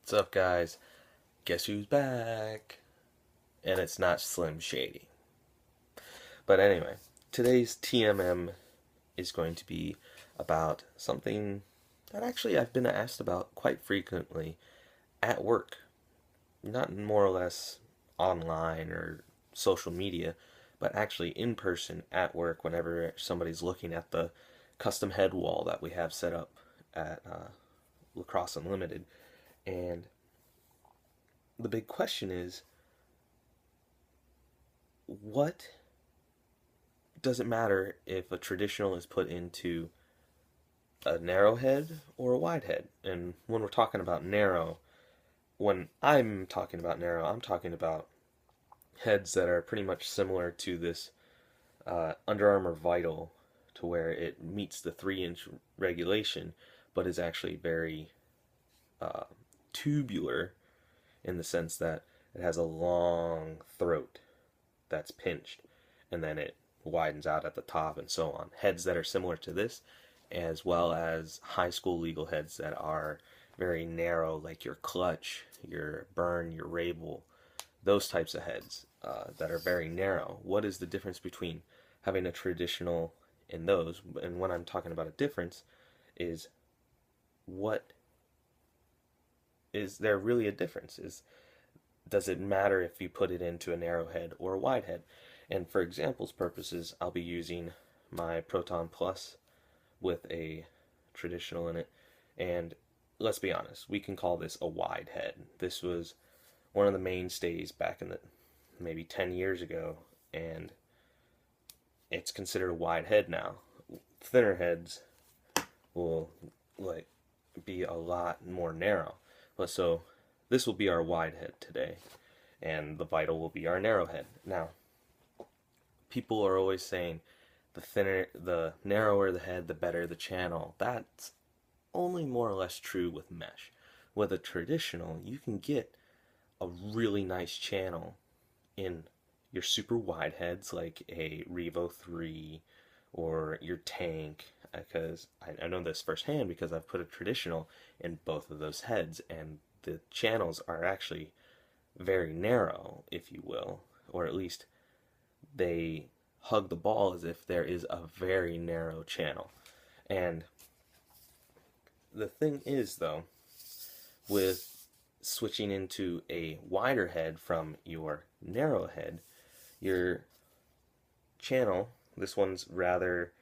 What's up, guys? Guess who's back? And it's not Slim Shady. But anyway, today's TMM is going to be about something that actually I've been asked about quite frequently at work. Not more or less online or social media, but actually in person at work whenever somebody's looking at the custom head wall that we have set up at Lacrosse Unlimited. And the big question is, what does it matter if a traditional is put into a narrow head or a wide head? And when we're talking about narrow, when I'm talking about narrow, I'm talking about heads that are pretty much similar to this Under Armour Vital, to where it meets the 3-inch regulation, but is actually very uh, tubular in the sense that it has a long throat that's pinched, and then it widens out at the top and so on. Heads that are similar to this, as well as high school legal heads that are very narrow, like your Clutch, your Burn, your Rabel, those types of heads that are very narrow. What is the difference between having a traditional in those? And when I'm talking about a difference, is what is there really a difference? Does it matter if you put it into a narrow head or a wide head? And for examples purposes, I'll be using my Proton Plus with a traditional in it. And let's be honest, we can call this a wide head. This was one of the mainstays back in the maybe 10 years ago, and it's considered a wide head now. Thinner heads will like be a lot more narrow. But so this will be our wide head today, and the Vital will be our narrow head. Now, people are always saying the narrower the head, the better the channel. That's only more or less true with mesh. With a traditional, you can get a really nice channel in your super wide heads like a Revo 3 or your Tank, because I know this firsthand because I've put a traditional in both of those heads, and the channels are actually very narrow, if you will, or at least they hug the ball as if there is a very narrow channel. And the thing is, though, with switching into a wider head from your narrow head, your channel, this one's rather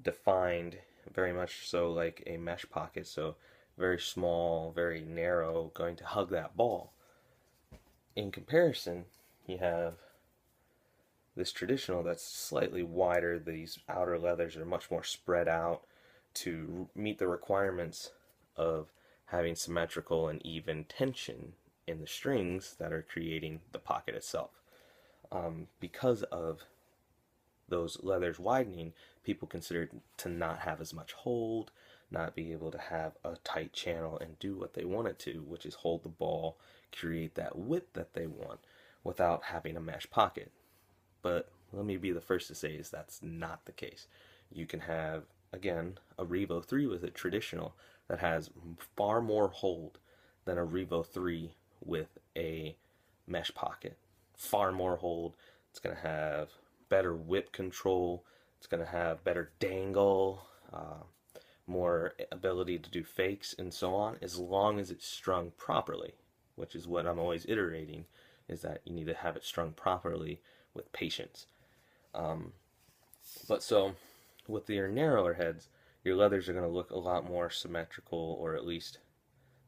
defined, very much so like a mesh pocket, so very small, very narrow, going to hug that ball. In comparison, you have this traditional that's slightly wider. These outer leathers are much more spread out to meet the requirements of having symmetrical and even tension in the strings that are creating the pocket itself. Because of those leathers widening, people consider to not have as much hold, not be able to have a tight channel and do what they want it to, which is hold the ball, create that width that they want without having a mesh pocket. But let me be the first to say is that's not the case. You can have, again, a Revo 3 with a traditional that has far more hold than a Revo 3 with a mesh pocket. Far more hold. It's going to have better whip control. It's going to have better dangle, more ability to do fakes and so on, as long as it's strung properly, which is what I'm always iterating, is that you need to have it strung properly with patience. But so, with your narrower heads, your leathers are going to look a lot more symmetrical, or at least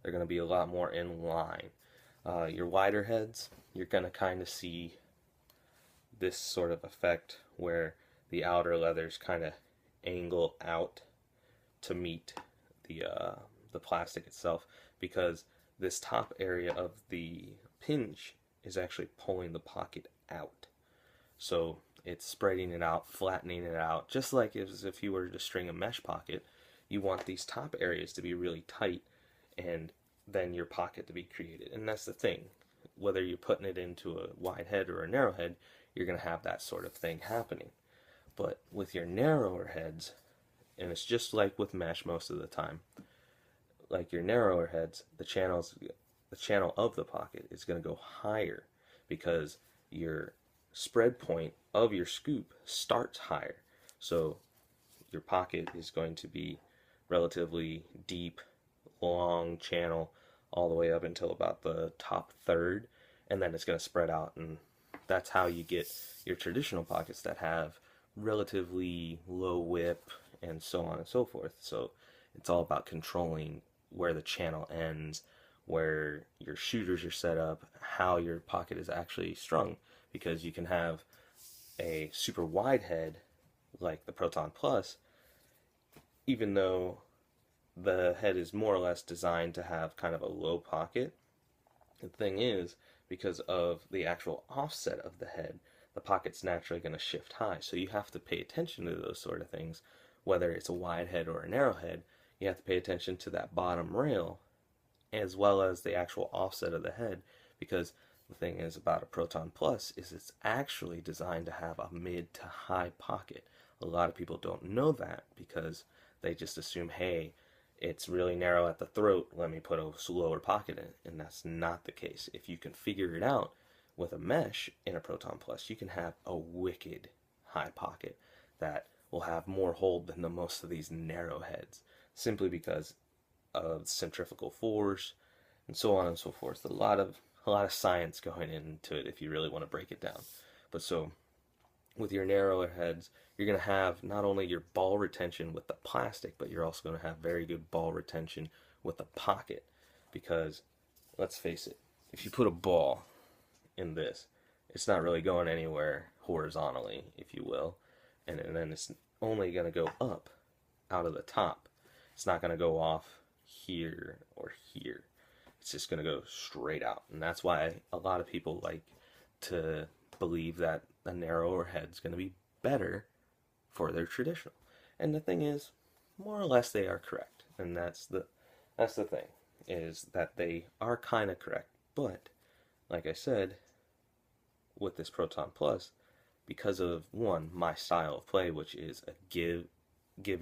they're going to be a lot more in line. Your wider heads, you're going to kind of see this sort of effect where the outer leathers kind of angle out to meet the plastic itself, because this top area of the pinch is actually pulling the pocket out. So it's spreading it out, flattening it out, just like as if you were to string a mesh pocket. You want these top areas to be really tight, and then your pocket to be created. And that's the thing. Whether you're putting it into a wide head or a narrow head, you're going to have that sort of thing happening. But with your narrower heads, and it's just like with mesh most of the time, like your narrower heads, the channels, the channel of the pocket is going to go higher because your spread point of your scoop starts higher. So your pocket is going to be relatively deep, long channel all the way up until about the top third, and then it's going to spread out, and that's how you get your traditional pockets that have relatively low whip and so on and so forth. So it's all about controlling where the channel ends, where your shooters are set up, how your pocket is actually strung, because you can have a super wide head like the Proton Plus, even though the head is more or less designed to have kind of a low pocket. The thing is, because of the actual offset of the head, the pocket's naturally going to shift high. So you have to pay attention to those sort of things, whether it's a wide head or a narrow head. You have to pay attention to that bottom rail as well as the actual offset of the head, because the thing is about a Proton Plus is it's actually designed to have a mid to high pocket. A lot of people don't know that because they just assume, hey, it's really narrow at the throat, let me put a lower pocket in, and that's not the case. If you can figure it out with a mesh in a Proton Plus, you can have a wicked high pocket that will have more hold than the most of these narrow heads, simply because of centrifugal force and so on and so forth. A lot of science going into it if you really want to break it down. But so with your narrower heads, you're going to have not only your ball retention with the plastic, but you're also going to have very good ball retention with the pocket. Because, let's face it, if you put a ball in this, it's not really going anywhere horizontally, if you will. And then it's only going to go up out of the top. It's not going to go off here or here. It's just going to go straight out. And that's why a lot of people like to believe that a narrower head is going to be better for their traditional. And the thing is, more or less they are correct. And that's the thing, is that they are kind of correct. But like I said, with this Proton Plus, because of one, my style of play, which is a give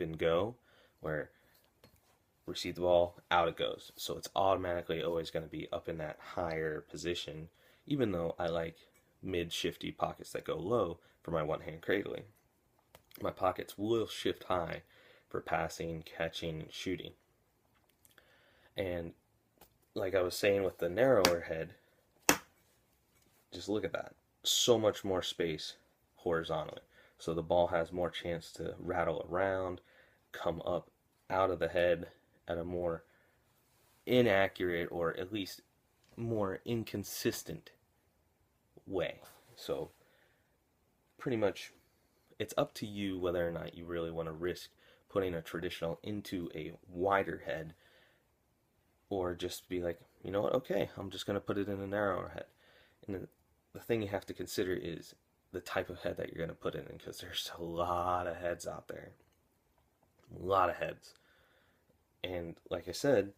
and go, where receive the ball, out it goes. So it's automatically always going to be up in that higher position, even though I like mid-shifty pockets that go low for my one-hand cradling. My pockets will shift high for passing, catching, and shooting. And like I was saying with the narrower head, just look at that. So much more space horizontally. So the ball has more chance to rattle around, come up out of the head at a more inaccurate, or at least more inconsistent way. So pretty much it's up to you whether or not you really want to risk putting a traditional into a wider head, or just be like, you know what, okay, I'm just going to put it in a narrower head. And the thing you have to consider is the type of head that you're going to put it in, because there's a lot of heads out there. A lot of heads. And like I said,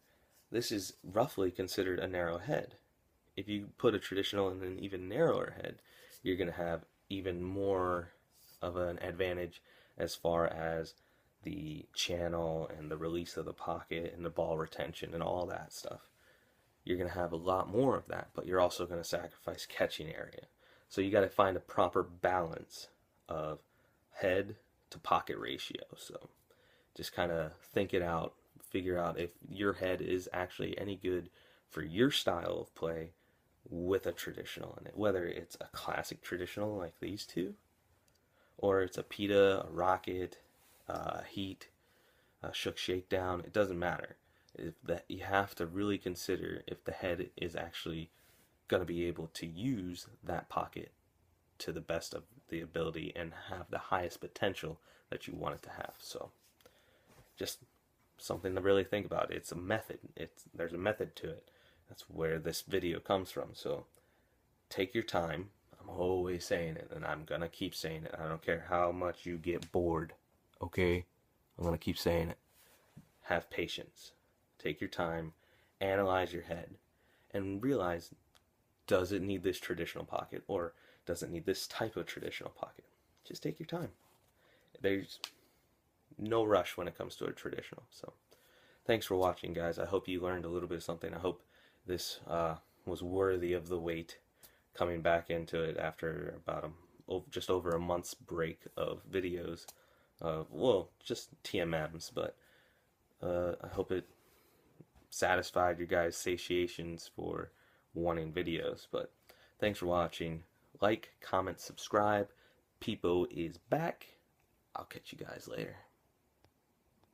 this is roughly considered a narrow head. If you put a traditional in an even narrower head, you're going to have even more of an advantage as far as the channel and the release of the pocket and the ball retention and all that stuff. You're going to have a lot more of that, but you're also going to sacrifice catching area. So you got to find a proper balance of head to pocket ratio. So just kind of think it out, figure out if your head is actually any good for your style of play with a traditional in it, whether it's a classic traditional like these two, or it's a PETA, a Rocket, a Heat, a Shook Shakedown. It doesn't matter. You have to really consider if the head is actually going to be able to use that pocket to the best of the ability and have the highest potential that you want it to have. So just something to really think about. It's a method. There's a method to it. That's where this video comes from. So take your time. I'm always saying it, and I'm gonna keep saying it. I don't care how much you get bored. Okay? I'm gonna keep saying it. Have patience. Take your time. Analyze your head. And realize, does it need this traditional pocket, or does it need this type of traditional pocket? Just take your time. There's no rush when it comes to a traditional. So thanks for watching, guys. I hope you learned a little bit of something. I hope this was worthy of the wait, coming back into it after about just over a month's break of videos. Well, just TMMs, but I hope it satisfied your guys' satiations for wanting videos. But thanks for watching. Like, comment, subscribe. Peepo is back. I'll catch you guys later.